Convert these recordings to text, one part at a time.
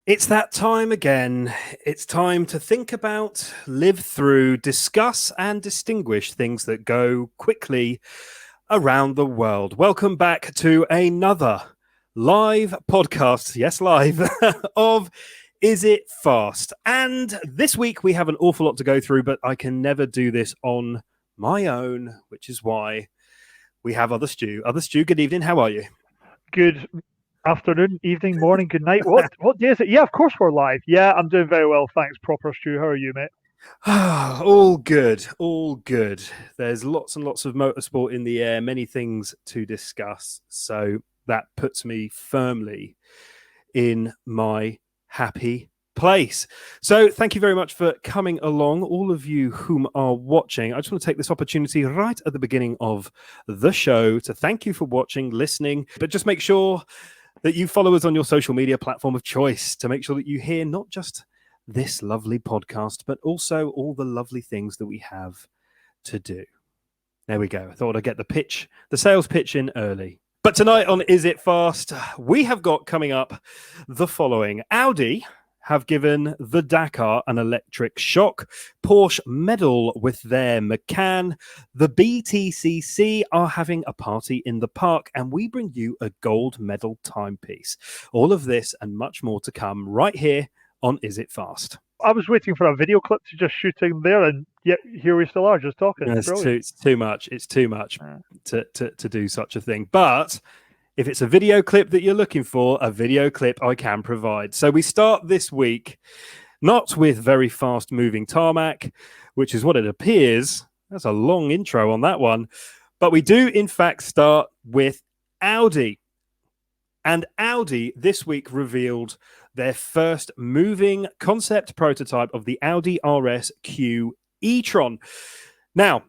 It's that time again. It's time to think about, live through, discuss, and distinguish things that go quickly around the world. Welcome back to another live podcast, yes, live, of Is It Fast? And this week we have an awful lot to go through, but I can never do this on my own, which is why we have Other Stu. Other Stu, good evening. How are you? Good afternoon, evening, morning, good night. What day is it? Yeah, of course we're live. Yeah, I'm doing very well. Thanks, proper Stu. How are you, mate? All good, all good. There's lots and lots of motorsport in the air, many things to discuss. So that puts me firmly in my happy place. So thank you very much for coming along, all of you whom are watching. I just want to take this opportunity right at the beginning of the show to thank you for watching, listening, but just make sure that you follow us on your social media platform of choice to make sure that you hear not just this lovely podcast, but also all the lovely things that we have to do. There we go. I thought I'd get the sales pitch in early. But tonight on Is It Fast, we have got coming up the following. Audi have given the Dakar an electric shock. Porsche medal with their Macan. The BTCC are having a party in the park, and we bring you a gold medal timepiece. All of this and much more to come right here on Is It Fast? I was waiting for a video clip to just shoot in there, and yet here we still are, just talking. It's too much. It's too much to do such a thing. But if it's a video clip that you're looking for, a video clip I can provide. So we start this week not with very fast-moving tarmac, which is what it appears. That's a long intro on that one. But we do, in fact, start with Audi. And Audi this week revealed their first moving concept prototype of the Audi RSQ Etron. Now,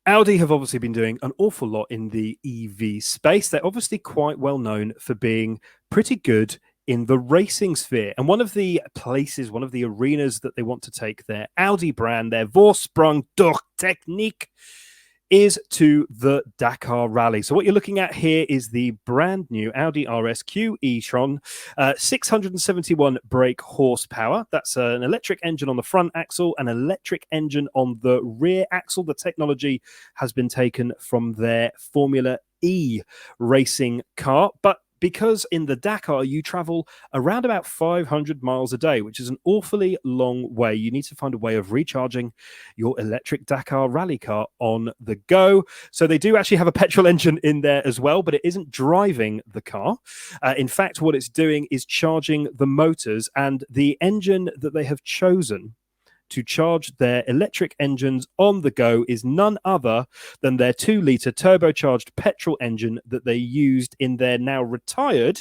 Audi have obviously been doing an awful lot in the EV space. They're obviously quite well known for being pretty good in the racing sphere. And one of the places, one of the arenas that they want to take their Audi brand, their Vorsprung durch Technik, is to the Dakar Rally. So what you're looking at here is the brand new Audi RSQ Etron, 671 brake horsepower. That's an electric engine on the front axle, an electric engine on the rear axle. The technology has been taken from their Formula E racing car, but because in the Dakar, you travel around about 500 miles a day, which is an awfully long way. You need to find a way of recharging your electric Dakar rally car on the go. So they do actually have a petrol engine in there as well, but it isn't driving the car. In fact, what it's doing is charging the motors, and the engine that they have chosen to charge their electric engines on the go is none other than their 2-litre turbocharged petrol engine that they used in their now retired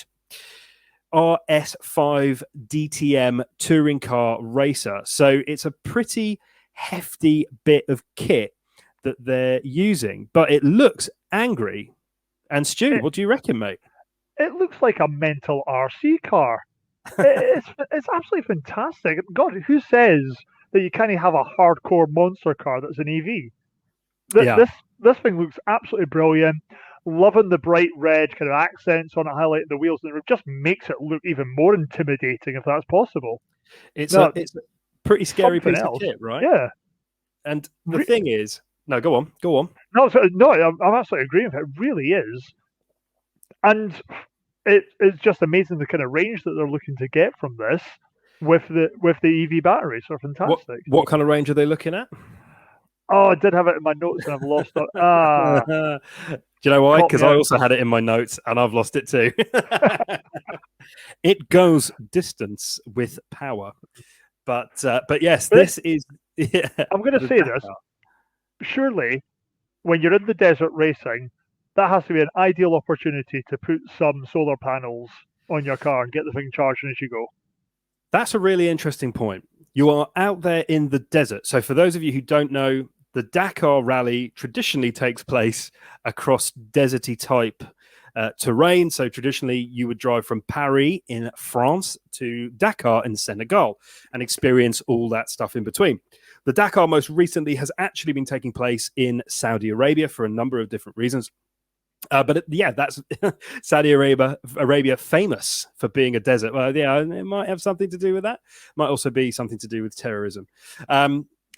RS5 DTM touring car racer. So it's a pretty hefty bit of kit that they're using, but it looks angry. And Stu, what do you reckon, mate? It looks like a mental RC car. It's absolutely fantastic. God, who says that you can't have a hardcore monster car that's an EV? This thing looks absolutely brilliant. Loving the bright red kind of accents on it, highlighting the wheels, and it just makes it look even more intimidating if that's possible. It's a pretty scary piece of kit, right? Yeah. And the thing is, no, go on. No, I'm absolutely agreeing with it. It really is. And it's just amazing the kind of range that they're looking to get from this with the EV batteries. Are fantastic. What kind of range are they looking at? Oh, I did have it in my notes and I've lost it. Do you know why? Because I also had it in my notes and I've lost it too. It goes distance with power. But yes, this is... Yeah, I'm going to say this. Surely, when you're in the desert racing, that has to be an ideal opportunity to put some solar panels on your car and get the thing charging as you go. That's a really interesting point. You are out there in the desert. So for those of you who don't know, the Dakar Rally traditionally takes place across deserty type terrain. So traditionally, you would drive from Paris in France to Dakar in Senegal and experience all that stuff in between. The Dakar most recently has actually been taking place in Saudi Arabia for a number of different reasons. Yeah, that's Saudi Arabia famous for being a desert. Well, yeah, it might have something to do with that. Might also be something to do with terrorism,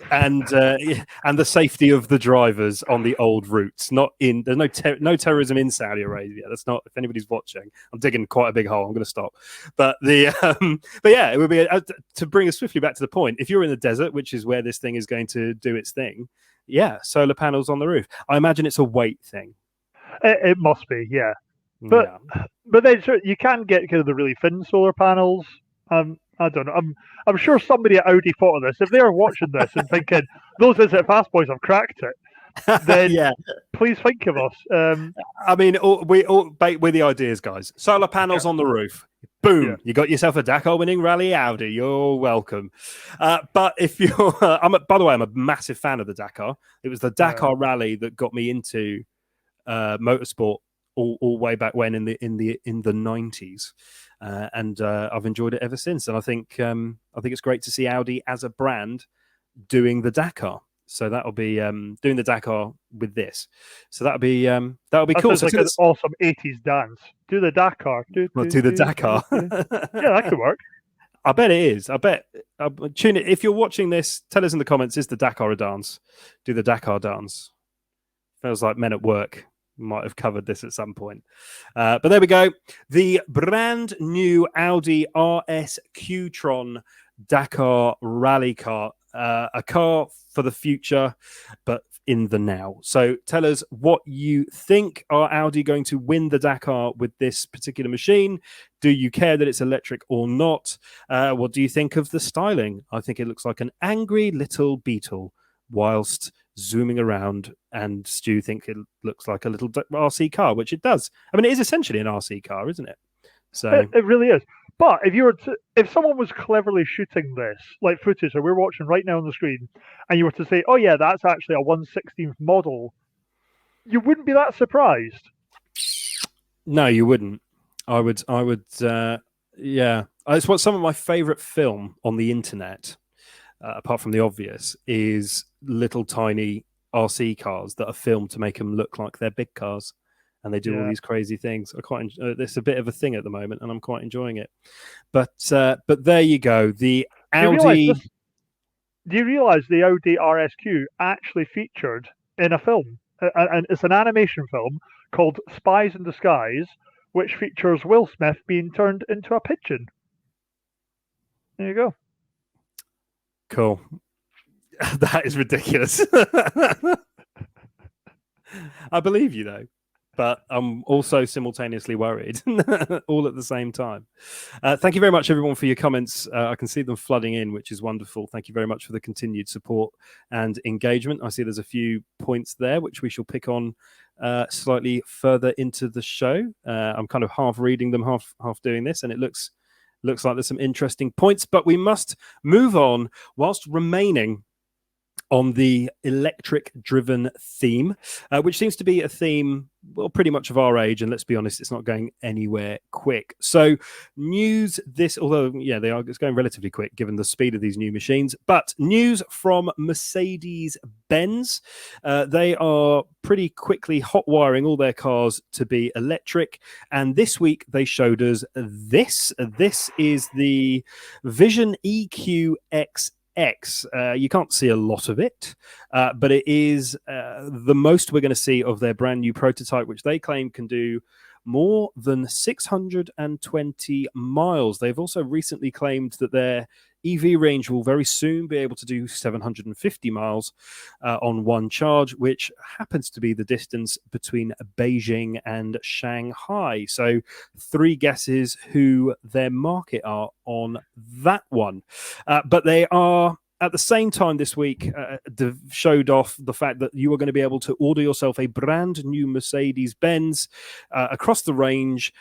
and the safety of the drivers on the old routes. There's no terrorism in Saudi Arabia. That's not. If anybody's watching, I'm digging quite a big hole. I'm going to stop. But yeah, it would be to bring us swiftly back to the point. If you're in the desert, which is where this thing is going to do its thing, yeah, solar panels on the roof. I imagine it's a weight thing. It must be, yeah. But then you can get kind of the really thin solar panels. I don't know. I'm sure somebody at Audi thought of this. If they're watching this and thinking those Is It Fast boys have cracked it, then please think of us. I mean, we all bait with the ideas, guys. Solar panels on the roof. Boom! You got yourself a Dakar-winning rally Audi. You're welcome. But if you're, by the way, I'm a massive fan of the Dakar. It was the Dakar rally that got me into motorsport all way back when in the 90s, and I've enjoyed it ever since. And I think it's great to see Audi as a brand doing the Dakar. So that'll be doing the Dakar with this. So that'll be cool. Sounds like an awesome 80s dance. Do the Dakar. Do the Dakar. Yeah, that could work. I bet it is. I bet. Tune it. If you're watching this, tell us in the comments, is the Dakar a dance? Do the Dakar dance. Feels like Men at Work might have covered this at some point. But there we go. The brand new Audi RSQ Etron Dakar rally car. A car for the future, but in the now. So tell us what you think. Are Audi going to win the Dakar with this particular machine? Do you care that it's electric or not? What do you think of the styling? I think it looks like an angry little beetle whilst zooming around, and Stu think it looks like a little RC car, which it does. I mean, it is essentially an RC car, isn't it? So it really is. But if someone was cleverly shooting this, like footage that we're watching right now on the screen, and you were to say, "Oh yeah, that's actually a 1/16th model," you wouldn't be that surprised. No, you wouldn't. I would. Yeah, it's what some of my favorite film on the internet, apart from the obvious, is little tiny RC cars that are filmed to make them look like they're big cars. And they do all these crazy things. It's a bit of a thing at the moment, and I'm quite enjoying it. But there you go. The Audi. Do you realize the Audi RSQ actually featured in a film? And it's an animation film called Spies in Disguise, which features Will Smith being turned into a pigeon. There you go. Cool. That is ridiculous. I believe you, though. But I'm also simultaneously worried all at the same time. Thank you very much, everyone, for your comments. I can see them flooding in, which is wonderful. Thank you very much for the continued support and engagement. I see there's a few points there, which we shall pick on slightly further into the show. I'm kind of half reading them, half doing this, and it looks like there's some interesting points, but we must move on whilst remaining on the electric-driven theme, which seems to be a theme, well, pretty much of our age, and let's be honest, it's not going anywhere quick. So news although, yeah, it's going relatively quick given the speed of these new machines, but news from Mercedes-Benz. They are pretty quickly hot-wiring all their cars to be electric, and this week they showed us this. This is the Vision EQX X. You can't see a lot of it, but it is the most we're going to see of their brand new prototype, which they claim can do more than 620 miles. They've also recently claimed that their EV range will very soon be able to do 750 miles on one charge, which happens to be the distance between Beijing and Shanghai. So 3 guesses who their market are on that one. But they are, at the same time this week, showed off the fact that you are going to be able to order yourself a brand new Mercedes-Benz across the range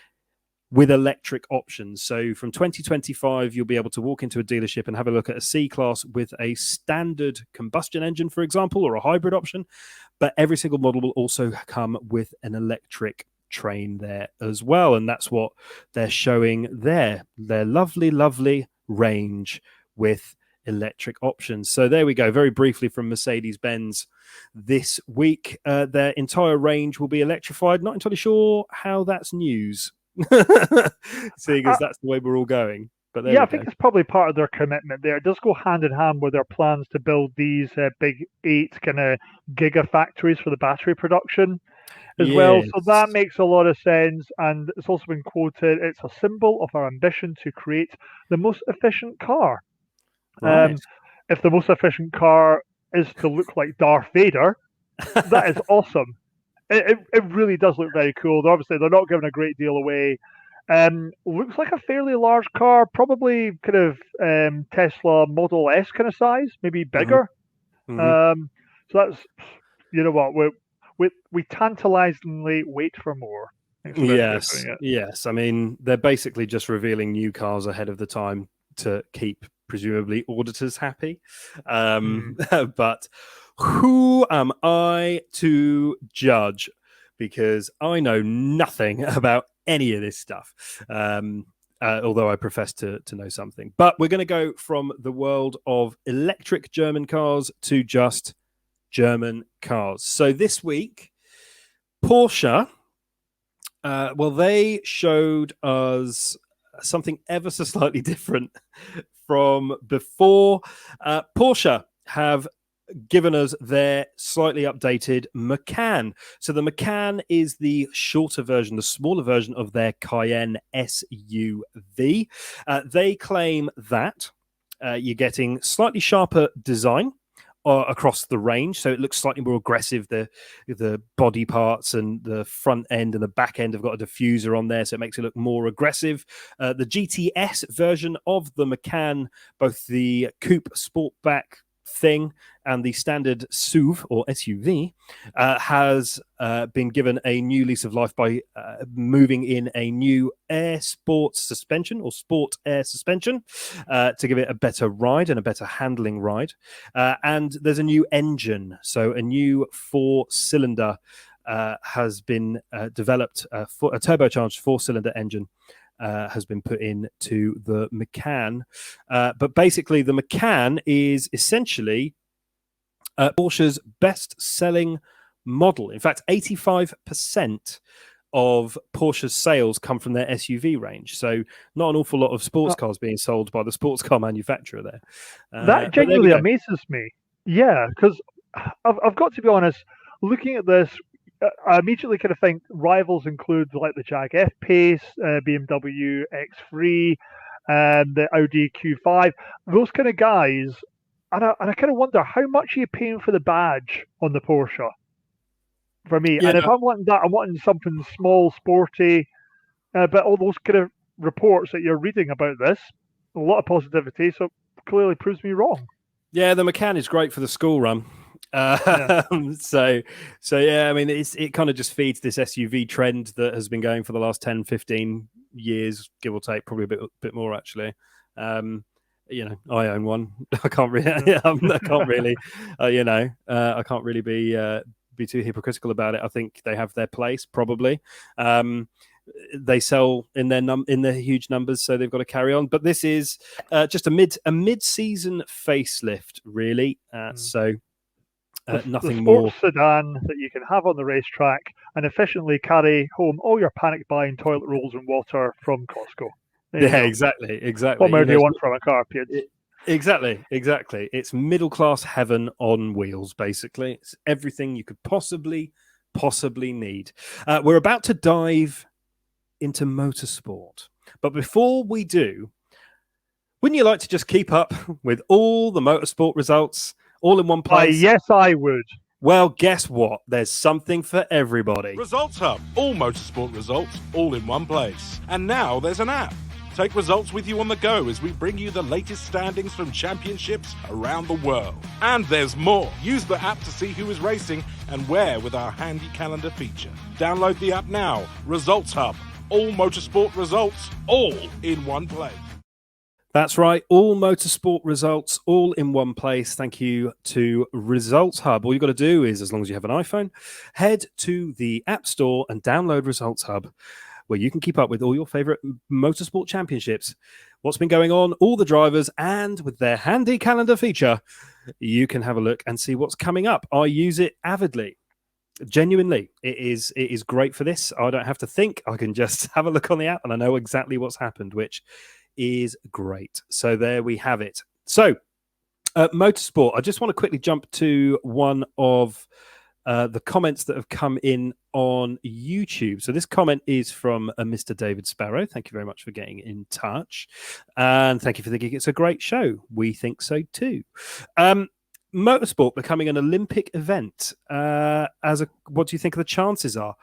with electric options. So from 2025, you'll be able to walk into a dealership and have a look at a C-Class with a standard combustion engine, for example, or a hybrid option. But every single model will also come with an electric train there as well. And that's what they're showing there. Their lovely, lovely range with electric options. So there we go. Very briefly from Mercedes-Benz this week. Their entire range will be electrified. Not entirely sure how that's news, seeing as that's the way we're all going. But I think it's probably part of their commitment there. It does go hand in hand with their plans to build these big 8 kind of gigafactories for the battery production as well. So that makes a lot of sense. And it's also been quoted, it's a symbol of our ambition to create the most efficient car. Right. If the most efficient car is to look like Darth Vader, that is awesome. It really does look very cool. Obviously, they're not giving a great deal away. Looks like a fairly large car, probably kind of Tesla Model S kind of size, maybe bigger. So that's, you know what, we tantalizingly wait for more. Yes. I mean, they're basically just revealing new cars ahead of the time to keep presumably auditors happy. But who am I to judge? Because I know nothing about any of this stuff. Although I profess to know something. But we're going to go from the world of electric German cars to just German cars. So this week, Porsche, they showed us something ever so slightly different from before. Porsche have given us their slightly updated Macan. So the Macan is the shorter version, the smaller version of their Cayenne SUV. They claim that you're getting slightly sharper design across the range, so it looks slightly more aggressive. The body parts and the front end and the back end have got a diffuser on there, so it makes it look more aggressive. The GTS version of the Macan, both the coupe sportback thing and the standard SUV or SUV has been given a new lease of life by moving in a new air sports suspension or sport air suspension to give it a better ride and a better handling ride. And there's a new engine, so a new 4-cylinder has been developed, for a turbocharged 4-cylinder engine has been put into the Macan. But basically, the Macan is essentially Porsche's best-selling model. In fact, 85% of Porsche's sales come from their SUV range. So not an awful lot of sports cars being sold by the sports car manufacturer there. That genuinely amazes me. Yeah, because I've got to be honest, looking at this, I immediately kind of think rivals include like the Jag F-Pace, BMW X3, and the Audi Q5. Those kind of guys, and I kind of wonder how much are you paying for the badge on the Porsche? For me, and if I'm wanting that, I'm wanting something small, sporty. But all those kind of reports that you're reading about this, a lot of positivity, so clearly proves me wrong. Yeah, the Macan is great for the school run. So yeah, I mean, it kind of just feeds this SUV trend that has been going for the last 10, 15 years, give or take, probably a bit more actually. You know, I own one. I can't really, I can't really, I can't really be too hypocritical about it. I think they have their place, probably. They sell in their huge numbers, so they've got to carry on. But this is just a mid-season facelift, really. So. Nothing more. Sedan that you can have on the racetrack and efficiently carry home all your panic buying toilet rolls and water from Costco. Exactly. What more do you want from a car, kids? Exactly. It's middle-class heaven on wheels, basically. It's everything you could possibly need. We're about to dive into motorsport. But before we do, wouldn't you like to just keep up with all the motorsport results all in one place? Yes, I would. Well, guess what? There's something for everybody. Results Hub. All motorsport results, all in one place. And now there's an app. Take results with you on the go as we bring you the latest standings from championships around the world. And there's more. Use the app to see who is racing and where with our handy calendar feature. Download the app now. Results Hub. All motorsport results, all in one place. That's right. All motorsport results, all in one place. Thank you to Results Hub. All you've got to do is, as long as you have an iPhone, head to the App Store and download Results Hub. where you can keep up with all your favorite motorsport championships, what's been going on, all the drivers, and with their handy calendar feature, you can have a look and see what's coming up. I use it avidly. Genuinely, it is great for this. I don't have to think. I can just have a look on the app and I know exactly what's happened, which is great. So there we have it. So Motorsport, I just want to quickly jump to one of the comments that have come in on YouTube. So this comment is from Mr. David Sparrow. Thank you very much for getting in touch. And thank you for thinking it's a great show. We think so too. Motorsport becoming an Olympic event. What do you think the chances are?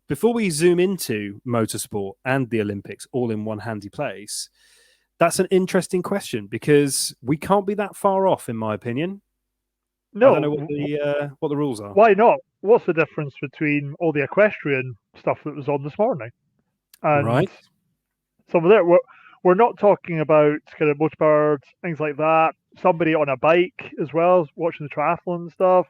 Before we zoom into motorsport and the Olympics all in one handy place, that's an interesting question because we can't be that far off, in my opinion. No, I don't know what the rules are. Why not? What's the difference between all the equestrian stuff that was on this morning and right. some of that? We're not talking about kind of motorboards, things like that. Somebody on a bike as well, watching the triathlon stuff.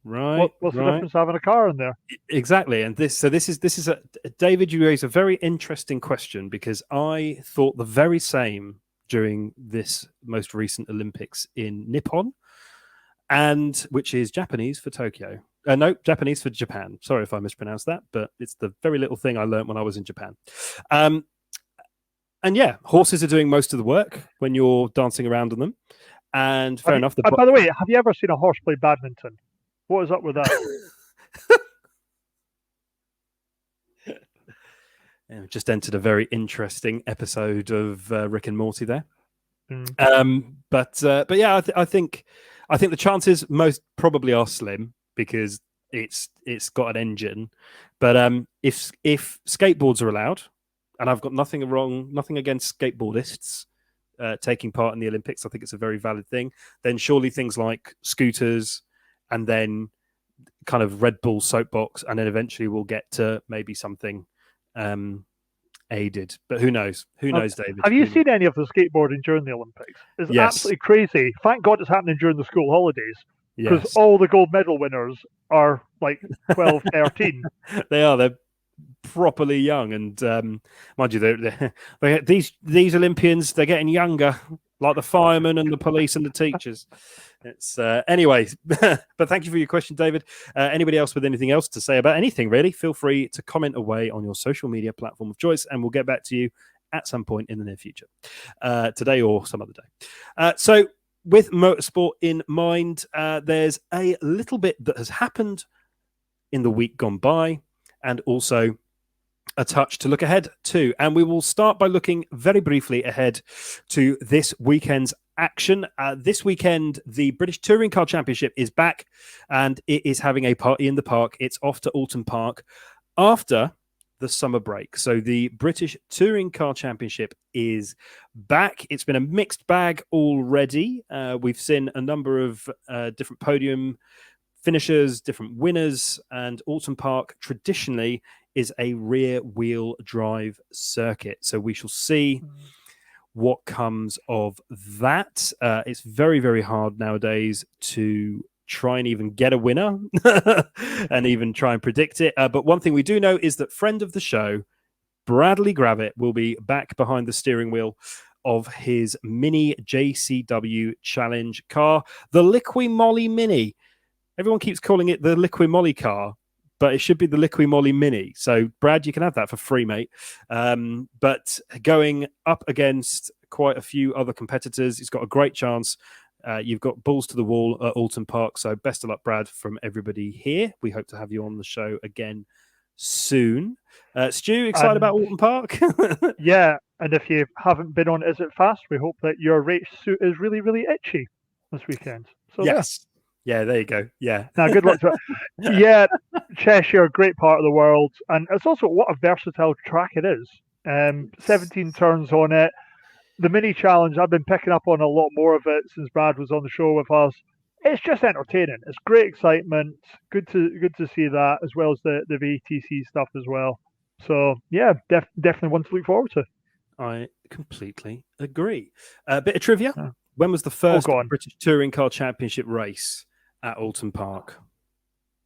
Right. What's the difference having a car in there? Exactly. And this is David, you raise a very interesting question because I thought the very same during this most recent Olympics in Nippon, and which is Japanese for Tokyo. No, Japanese for Japan. Sorry if I mispronounced that, but it's the very little thing I learned when I was in Japan. And yeah, horses are doing most of the work when you're dancing around on them. And fair enough. By the way, have you ever seen a horse play badminton? What is up with that? Yeah, just entered a very interesting episode of Rick and Morty there. But yeah, I think the chances most probably are slim because it's got an engine. But if skateboards are allowed, and I've got nothing against skateboardists taking part in the Olympics, I think it's a very valid thing. Then surely things like scooters, and then kind of Red Bull soapbox, and then eventually we'll get to maybe something aided. But who knows? Who knows, David? Have you seen any of the skateboarding during the Olympics? It's absolutely crazy. Thank God it's happening during the school holidays. Because all the gold medal winners are like 12, 13. They are. They're properly young. And mind you, these Olympians, they're getting younger, like the firemen and the police and the teachers. It's anyway, but thank you for your question, David. Anybody else with anything else to say about anything, really, feel free to comment away on your social media platform of choice, and we'll get back to you at some point in the near future, today or some other day. So with motorsport in mind, there's a little bit that has happened in the week gone by, and also a touch to look ahead to. And we will start by looking very briefly ahead to this weekend's action. This weekend, the British Touring Car Championship is back, and it is having a party in the park. It's off to Alton Park after the summer break. So the British Touring Car Championship is back. It's been a mixed bag already. We've seen a number of different podium finishers, different winners, and Alton Park traditionally is a rear wheel drive circuit. So we shall see what comes of that. It's very, very hard nowadays to try and even get a winner and even try and predict it. But one thing we do know is that friend of the show, Bradley Gravitt, will be back behind the steering wheel of his Mini JCW Challenge car, the Liqui Moly Mini. Everyone keeps calling it the Liqui Moly car, but it should be the Liqui Moly Mini. So, Brad, you can have that for free, mate. But going up against quite a few other competitors, he's got a great chance. You've got balls to the wall at Alton Park. So, best of luck, Brad, from everybody here. We hope to have you on the show again soon. Stu, excited about Alton Park? Yeah, and if you haven't been on Is It Fast, we hope that your race suit is really, really itchy this weekend. So yes. Yeah, there you go. Yeah. Now, good luck to it. Yeah, Cheshire, great part of the world. And it's also what a versatile track it is. 17 turns on it. The mini challenge, I've been picking up on a lot more of it since Brad was on the show with us. It's just entertaining. It's great excitement. Good to see that, as well as the VTC stuff as well. So, yeah, definitely one to look forward to. I completely agree. A bit of trivia. Yeah. When was the first British Touring Car Championship race at Alton Park?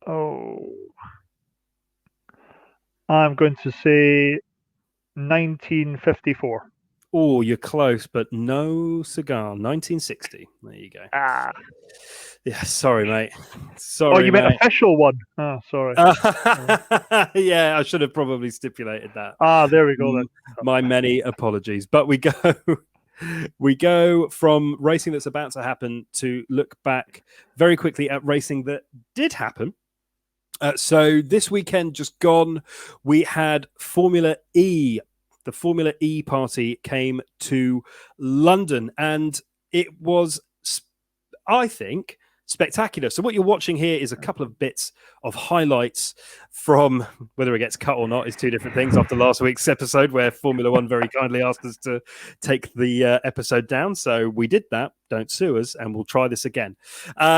Oh, I'm going to say 1954. Oh, you're close, but no cigar. 1960. There you go. Ah. Yeah, sorry, mate. Sorry, Oh, you meant mate. official one. Oh, sorry. Yeah, I should have probably stipulated that. There we go then. My many apologies. But we go from racing that's about to happen to look back very quickly at racing that did happen. So this weekend just gone, we had Formula E. The Formula E party came to London, and it was, I think, spectacular. So what you're watching here is a couple of bits of highlights from, whether it gets cut or not is two different things, after last week's episode where Formula One very kindly asked us to take the episode down. So we did that. Don't sue us, and we'll try this again.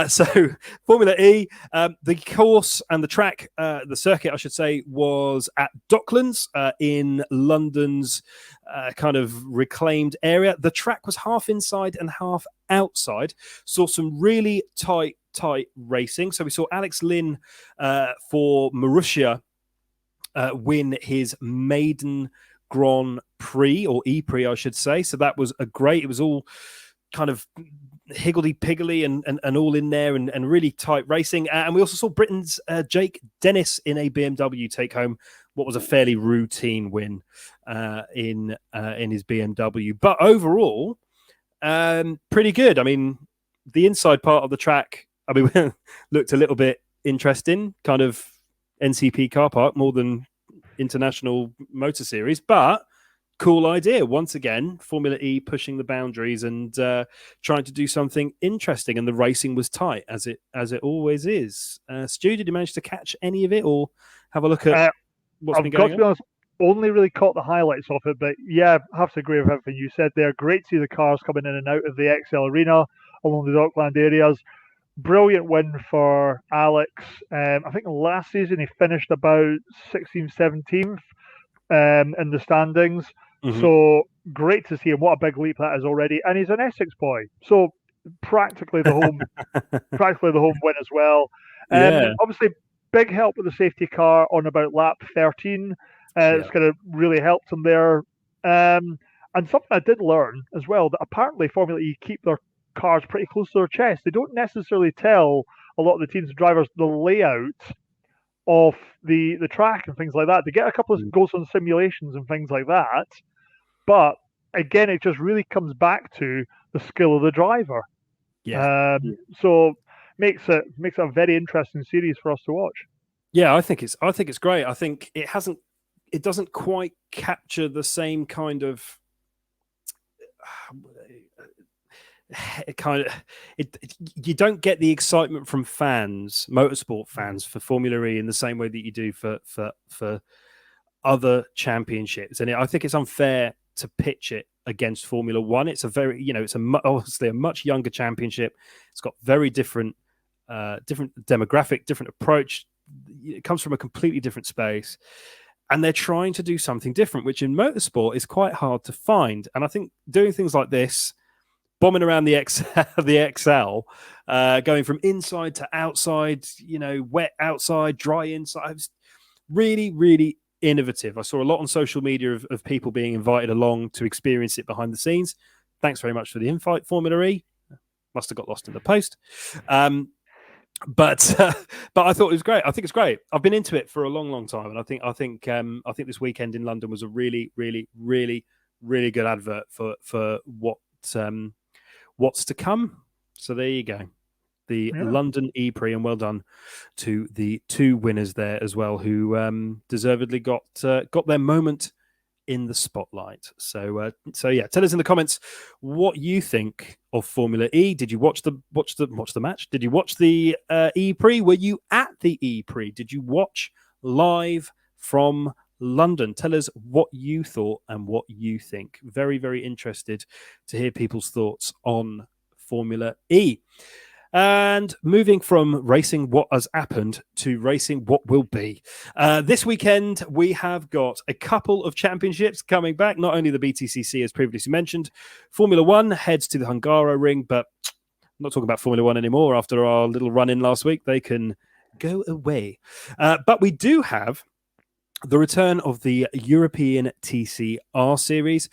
So Formula E, the course and the track, the circuit, I should say, was at Docklands in London's kind of reclaimed area. The track was half inside and half outside. Saw some really tight racing. So we saw Alex Lynn for Marussia win his maiden Grand Prix, or E-Prix, I should say. So that was it was all kind of higgledy-piggledy and all in there and really tight racing. And we also saw Britain's Jake Dennis in a BMW take home what was a fairly routine win in his BMW. But overall, pretty good. I mean, the inside part of the track, I mean, looked a little bit interesting, kind of NCP car park more than International Motor Series, but cool idea. Once again, Formula E pushing the boundaries and trying to do something interesting, and the racing was tight as it always is. Stu, did you manage to catch any of it or have a look at what's been going on? I've got to be honest, only really caught the highlights of it, but yeah, I have to agree with everything you said there. Great to see the cars coming in and out of the XL Arena along the Dockland areas. Brilliant win for Alex. I think last season he finished about 16th, 17th in the standings. Mm-hmm. So great to see him. What a big leap that is already. And he's an Essex boy. So practically the home win as well. Obviously, big help with the safety car on about lap 13. It's going to really help him there. And something I did learn as well, that apparently Formula E keep their cars pretty close to their chest. They don't necessarily tell a lot of the teams and drivers the layout of the track and things like that. They get a couple of goes on simulations and things like that. But again, it just really comes back to the skill of the driver. So makes it a very interesting series for us to watch. Yeah, I think it's great. I think it doesn't quite capture the same kind of you don't get the excitement from fans, motorsport fans, for Formula E in the same way that you do for other championships. And I think it's unfair to pitch it against Formula One. It's a very, it's obviously a much younger championship. It's got very different demographic, different approach. It comes from a completely different space. And they're trying to do something different, which in motorsport is quite hard to find. And I think doing things like this, bombing around the XL, going from inside to outside, wet outside, dry inside, was really, really innovative. I saw a lot on social media of people being invited along to experience it behind the scenes. Thanks very much for the invite, Formula E. Must have got lost in the post. But I thought it was great. I think it's great. I've been into it for a long, long time, and I think this weekend in London was a really, really, really, really good advert for what's to come. So there you go, the London E-Prix, and well done to the two winners there as well, who deservedly got their moment in the spotlight. So yeah, tell us in the comments what you think of Formula E. Did you watch the match? Did you watch the E-Prix? Were you at the E-Prix? Did you watch live from London? Tell us what you thought and what you think. Very, very interested to hear people's thoughts on Formula E. And moving from racing what has happened to racing what will be. This weekend, we have got a couple of championships coming back. Not only the BTCC, as previously mentioned, Formula One heads to the Hungaroring, but I'm not talking about Formula One anymore. After our little run-in last week, they can go away. But we do have the return of the European TCR series,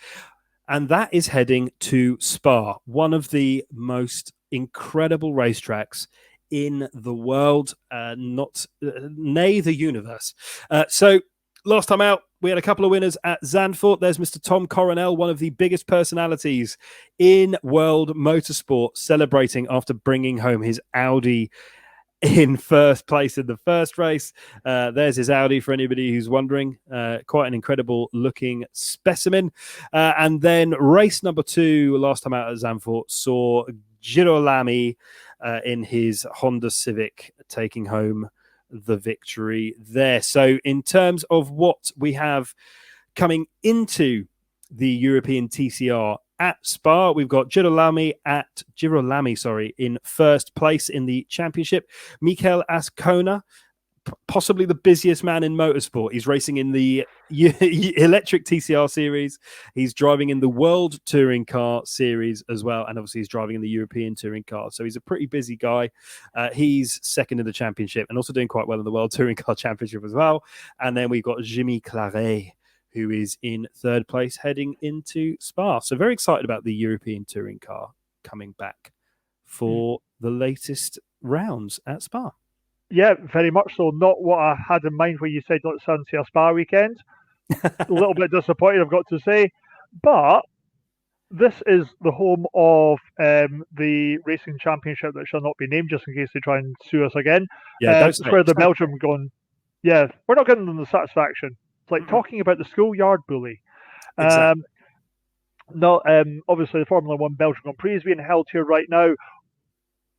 and that is heading to Spa, one of the most incredible racetracks in the world, nay, the universe. So last time out, we had a couple of winners at Zandvoort. There's Mr. Tom Coronel, one of the biggest personalities in world motorsport, celebrating after bringing home his Audi in first place in the first race. There's his Audi for anybody who's wondering. Quite an incredible looking specimen. And then race number 2, last time out at Zandvoort, saw Girolami in his Honda Civic taking home the victory there. So in terms of what we have coming into the European TCR at Spa, we've got Girolami in first place in the championship. Mikel Ascona, possibly the busiest man in motorsport. He's racing in the electric TCR series. He's driving in the World Touring Car series as well. And obviously he's driving in the European Touring Car. So he's a pretty busy guy. He's second in the championship and also doing quite well in the World Touring Car Championship as well. And then we've got Jimmy Claret, who is in third place heading into Spa. So very excited about the European Touring Car coming back for the latest rounds at Spa. Yeah, very much so. Not what I had in mind when you said let's see a Spa weekend. A little bit disappointed, I've got to say. But this is the home of the racing championship that shall not be named, just in case they try and sue us again. Yeah, that's where the Belgium gone. Yeah, we're not getting them the satisfaction. It's like talking about the schoolyard bully. Exactly. Obviously the Formula 1 Belgium Grand Prix is being held here right now.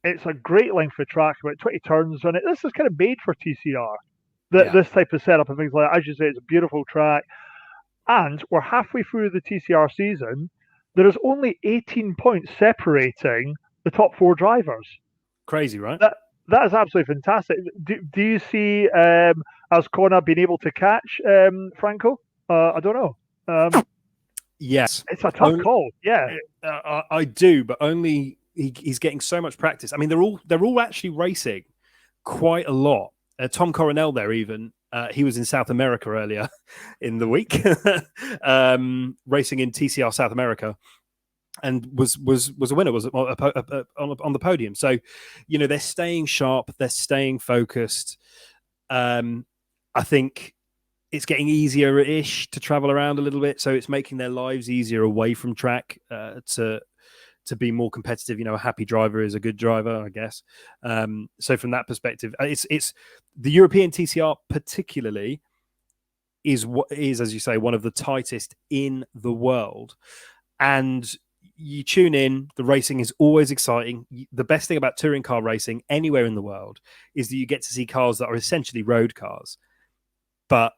It's a great length of track, about 20 turns on it. This is kind of made for TCR. This type of setup and things like that. As you say, it's a beautiful track. And we're halfway through the TCR season. There is only 18 points separating the top 4 drivers. Crazy, right? That is absolutely fantastic. Do you see Ascona being able to catch Franco? I don't know. Yes. It's a tough call. Yeah. I do, but only... He's getting so much practice. I mean, they're all actually racing quite a lot. Tom Coronel there, even he was in South America earlier in the week, racing in TCR South America, and was a winner, was on the podium. So, they're staying sharp, they're staying focused. I think it's getting easier-ish to travel around a little bit, so it's making their lives easier away from track to be more competitive. A happy driver is a good driver, I guess. So from that perspective, it's the European TCR particularly is, as you say, one of the tightest in the world. And you tune in, the racing is always exciting. The best thing about touring car racing anywhere in the world is that you get to see cars that are essentially road cars, but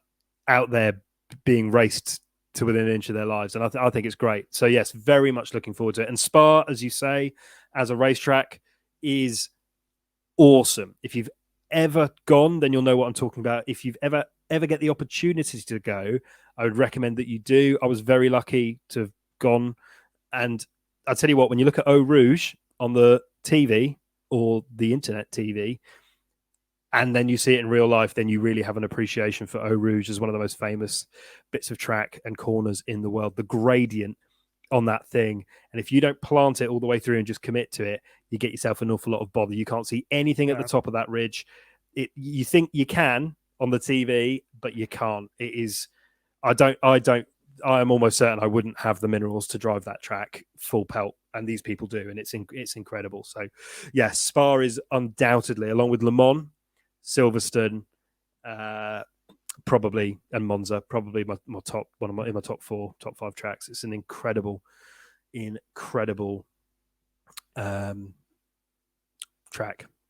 out there being raced to within an inch of their lives. And I think it's great. So yes, very much looking forward to it. And Spa, as you say, as a racetrack is awesome. If you've ever gone, then you'll know what I'm talking about. If you've ever get the opportunity to go, I would recommend that you do. I was very lucky to have gone. And I'll tell you what, when you look at Eau Rouge on the TV or the internet TV, and then you see it in real life, then you really have an appreciation for Eau Rouge as one of the most famous bits of track and corners in the world. The gradient on that thing. And if you don't plant it all the way through and just commit to it, you get yourself an awful lot of bother. You can't see anything at the top of that ridge. You think you can on the TV, but you can't. It is, I am almost certain I wouldn't have the minerals to drive that track full pelt. And these people do. And it's incredible. So yes, Spa is undoubtedly, along with Le Mans, Silverstone, probably, and Monza, probably my top in my top 5 tracks. It's an incredible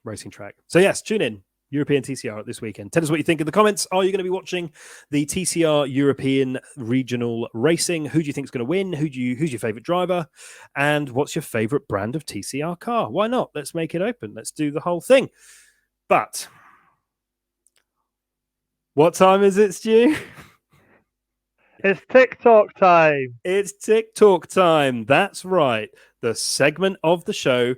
racing track. So yes, tune in. European TCR this weekend. Tell us what you think in the comments. Are you going to be watching the TCR European Regional Racing? Who do you think is going to win? Who's your favorite driver? And what's your favorite brand of TCR car? Why not? Let's make it open. Let's do the whole thing. But what time is it, Stu? It's TikTok time. It's TikTok time. That's right. The segment of the show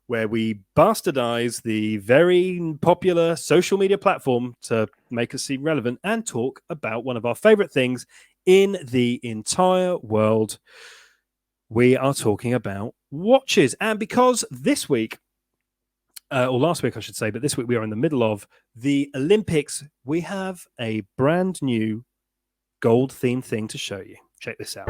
where we bastardize the very popular social media platform to make us seem relevant and talk about one of our favorite things in the entire world. We are talking about watches. And because this week, or last week, I should say, but this week we are in the middle of the Olympics, we have a brand new gold themed thing to show you. Check this out.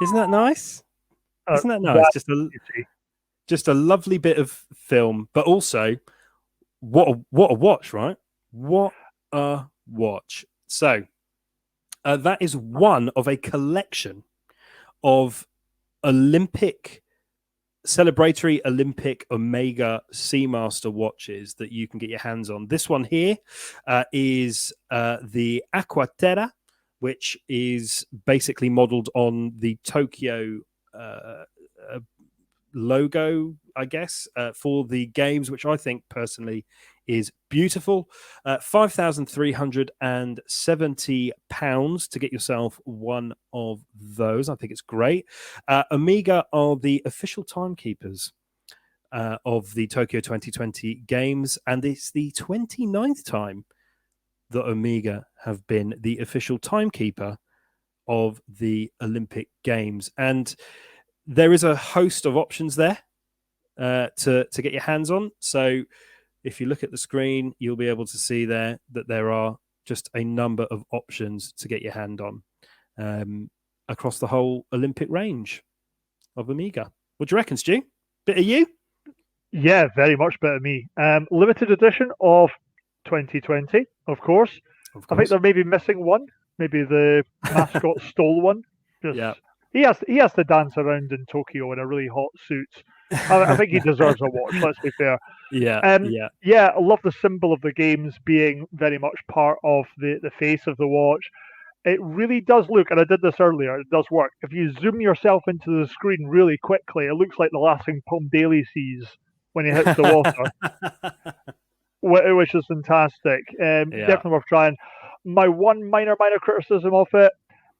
Isn't that nice? Isn't that nice? Just a lovely bit of film, but also what a watch, right? What a watch. So that is one of a collection of celebratory Olympic Omega Seamaster watches that you can get your hands on. This one here is the Aquaterra, which is basically modeled on the Tokyo logo, I guess, for the games, which I think personally is beautiful. £5,370 to get yourself one of those. I think it's great. Omega are the official timekeepers of the Tokyo 2020 games, and it's the 29th time that Omega have been the official timekeeper of the Olympic Games. And there is a host of options there to get your hands on. So if you look at the screen, you'll be able to see there that there are just a number of options to get your hand on across the whole Olympic range of Omega. What do you reckon, Stu? Bit of you? Yeah, very much bit of me. Limited edition of 2020, of course. I think they're maybe missing one. Maybe the mascot stole one. He has to dance around in Tokyo in a really hot suit. I think he deserves a watch, let's be fair. Yeah, I love the symbol of the games being very much part of the face of the watch. It really does look, and I did this earlier, it does work. If you zoom yourself into the screen really quickly, it looks like the last thing Tom Daly sees when he hits the water. Which is fantastic. Definitely worth trying. My one minor criticism of it,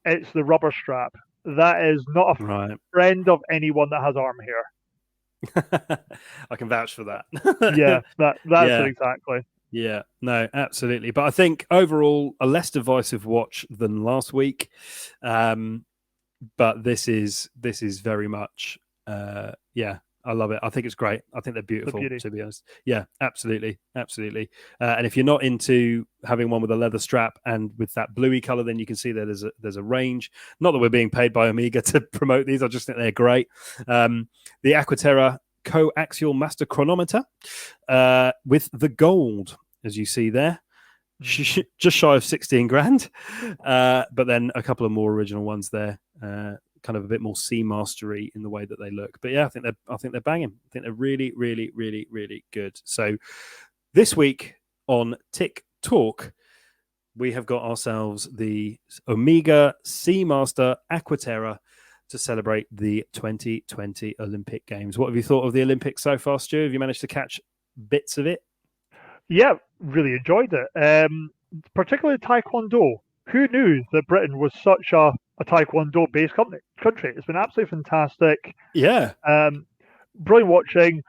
it's the rubber strap. That is not a friend of anyone that has arm hair. I can vouch for that. That's it exactly. Yeah, no, absolutely. But I think overall a less divisive watch than last week. But this is very much I love it. I think it's great. I think they're beautiful, to be honest. Yeah, absolutely. And if you're not into having one with a leather strap and with that bluey color, then you can see that there's a range. Not that we're being paid by Omega to promote these. I just think they're great. The Aquaterra coaxial master chronometer with the gold, as you see there. Just shy of 16 grand. But then a couple of more original ones there. Kind of a bit more Seamastery in the way that they look. But yeah, I think they're banging. I think they're really, really, really, really good. So this week on Tick Talk, we have got ourselves the Omega Seamaster Aquaterra to celebrate the 2020 Olympic Games. What have you thought of the Olympics so far, Stu? Have you managed to catch bits of it? Yeah, really enjoyed it. Particularly Taekwondo. Who knew that Britain was such a Taekwondo-based country? It's been absolutely fantastic. Yeah. Brilliant watching.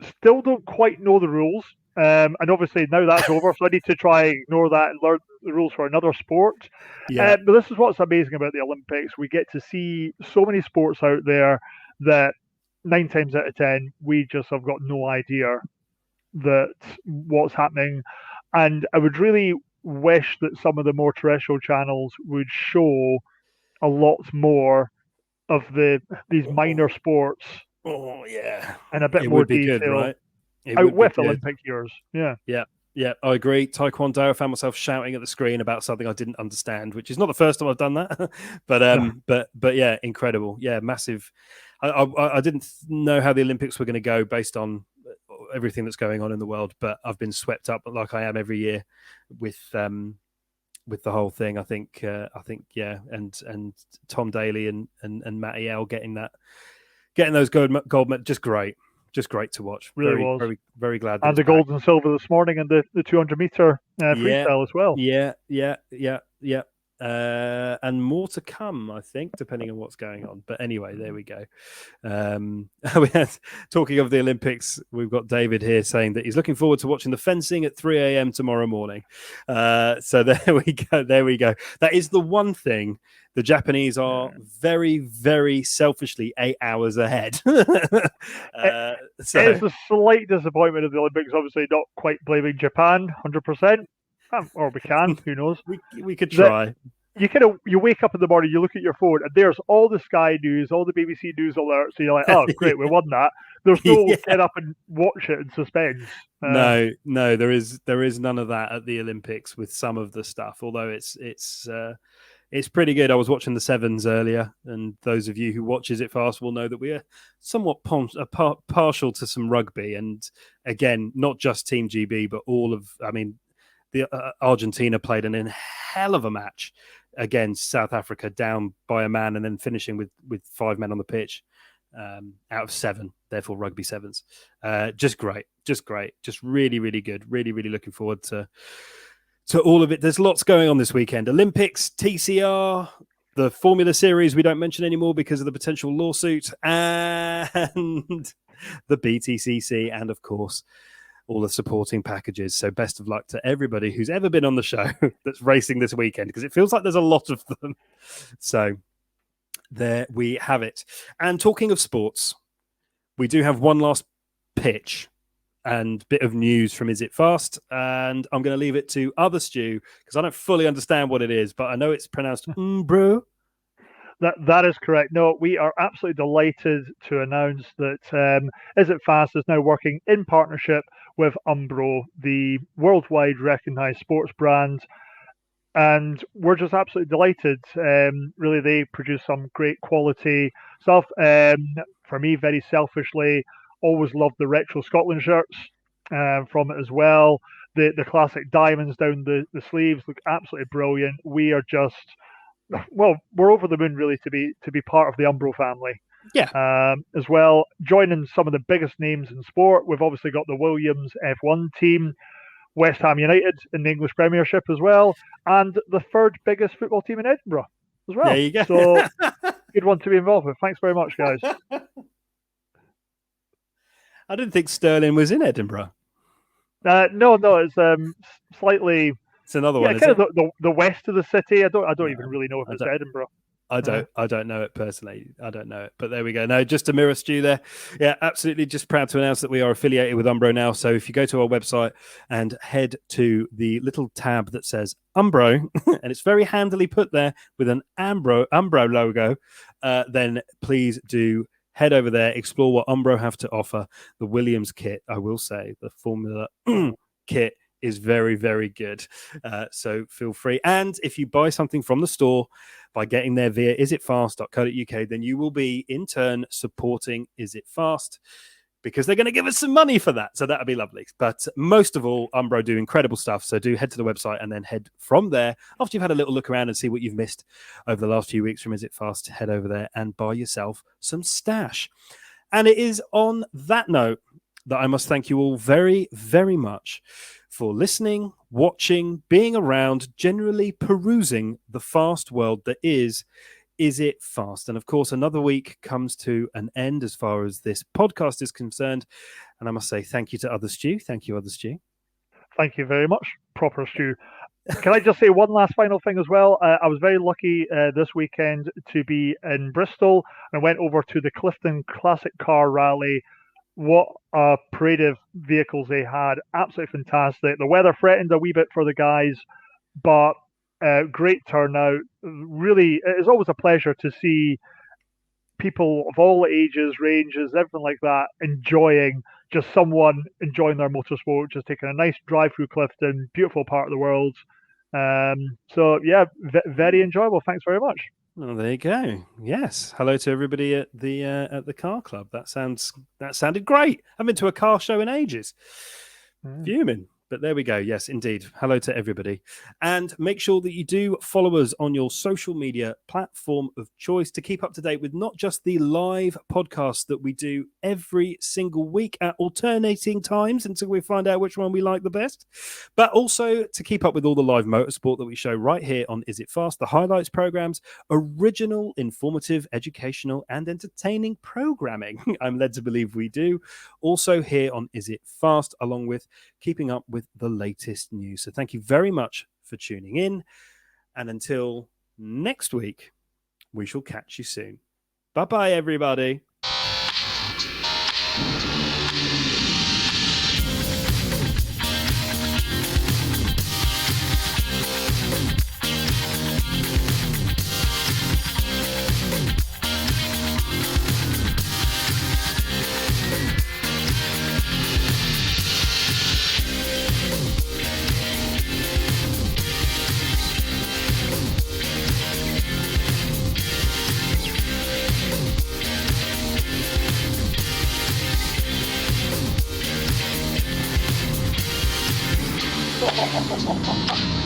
Still don't quite know the rules. And obviously now that's over, so I need to try ignore that and learn the rules for another sport. Yeah. But this is what's amazing about the Olympics. We get to see so many sports out there that 9 times out of 10, we just have got no idea that what's happening. And I would really wish that some of the more terrestrial channels would show a lot more of these minor sports. Oh yeah, and a bit more detail. Good, right? Out with Olympic years. Yeah, I agree. Taekwondo, I found myself shouting at the screen about something I didn't understand, which is not the first time I've done that. But yeah, incredible. Yeah, massive I didn't know how the Olympics were going to go based on everything that's going on in the world, but I've been swept up like I am every year with the whole thing. I think yeah, and Tom Daly and Matty L getting those gold medals, just great to watch. Really was. Very, very glad. And the gold and silver this morning and the 200 meter freestyle as well. Yeah. And more to come, I think, depending on what's going on. But anyway, there we go. Talking of the Olympics, we've got David here saying that he's looking forward to watching the fencing at 3 a.m. tomorrow morning. So there we go. That is the one thing. The Japanese are very, very selfishly 8 hours ahead. So it's a slight disappointment of the Olympics. Obviously, not quite blaming Japan 100%. Or we can, who knows? We could try. You wake up in the morning, you look at your phone, and there's all the Sky News, all the BBC News alerts. So you're like, oh, great, we won that. There's no get up and watch it in suspense. No, there is none of that at the Olympics with some of the stuff. Although it's pretty good. I was watching the sevens earlier, and those of you who watch Is It Fast will know that we are somewhat partial to some rugby. And again, not just Team GB, but the Argentina played an hell of a match against South Africa, down by a man and then finishing with 5 men on the pitch out of 7, therefore rugby sevens. Just great. Just really, really good. Really, really looking forward to all of it. There's lots going on this weekend. Olympics, TCR, the Formula Series we don't mention anymore because of the potential lawsuit, and the BTCC, and of course all the supporting packages. So best of luck to everybody who's ever been on the show that's racing this weekend, because it feels like there's a lot of them. So there we have it. And talking of sports, we do have one last pitch and bit of news from Is It Fast, and I'm going to leave it to other Stu because I don't fully understand what it is, but I know it's pronounced Umbro. That is correct. No, we are absolutely delighted to announce that Is It Fast is now working in partnership with Umbro, the worldwide recognized sports brand. And we're just absolutely delighted. Really, they produce some great quality stuff. For me, very selfishly, always loved the retro Scotland shirts from it as well. The classic diamonds down the sleeves look absolutely brilliant. We are just, we're over the moon really to be part of the Umbro family. Yeah. As well, joining some of the biggest names in sport. We've obviously got the Williams F1 team, West Ham United in the English Premiership as well, and the third biggest football team in Edinburgh as well. There you go. So good one to be involved with. Thanks very much, guys. I didn't think Stirling was in Edinburgh. No, it's slightly. It's another one. Kind of the west of the city. I don't even really know if it's Edinburgh. I don't know it personally. I don't know it, but there we go. No, just to mirror Stu there. Yeah, absolutely. Just proud to announce that we are affiliated with Umbro now. So if you go to our website and head to the little tab that says Umbro, and it's very handily put there with an Umbro logo, then please do head over there, explore what Umbro have to offer. The Williams kit, I will say, the Formula kit is very, very good. So feel free. And if you buy something from the store by getting there via isitfast.co.uk, then you will be in turn supporting Is It Fast, because they're going to give us some money for that. So that'll be lovely. But most of all, Umbro do incredible stuff. So do head to the website and then head from there. After you've had a little look around and see what you've missed over the last few weeks from Is It Fast, head over there and buy yourself some stash. And it is on that note that I must thank you all very, very much for listening, watching, being around, generally perusing the fast world that is It Fast? And of course, another week comes to an end as far as this podcast is concerned. And I must say thank you to Other Stu. Thank you, Other Stu. Thank you very much, Proper Stu. Can I just say one last final thing as well? I was very lucky this weekend to be in Bristol and went over to the Clifton Classic Car Rally. What a parade of vehicles they had. Absolutely fantastic. The weather threatened a wee bit for the guys, but great turnout. Really, it's always a pleasure to see people of all ages, ranges, everything like that, enjoying their motorsport, just taking a nice drive through Clifton, beautiful part of the world. So, yeah, very enjoyable. Thanks very much. Oh, there you go. Yes. Hello to everybody at the car club. That sounded great. I haven't been to a car show in ages. Fuming. But there we go. Yes, indeed. Hello to everybody. And make sure that you do follow us on your social media platform of choice to keep up to date with not just the live podcasts that we do every single week at alternating times until we find out which one we like the best, but also to keep up with all the live motorsport that we show right here on Is It Fast, the highlights programs, original, informative, educational, and entertaining programming. I'm led to believe we do. Also here on Is It Fast, along with keeping up with the latest news. So thank you very much for tuning in. And until next week, we shall catch you soon. Bye-bye, everybody. Ha ha ha ha ha!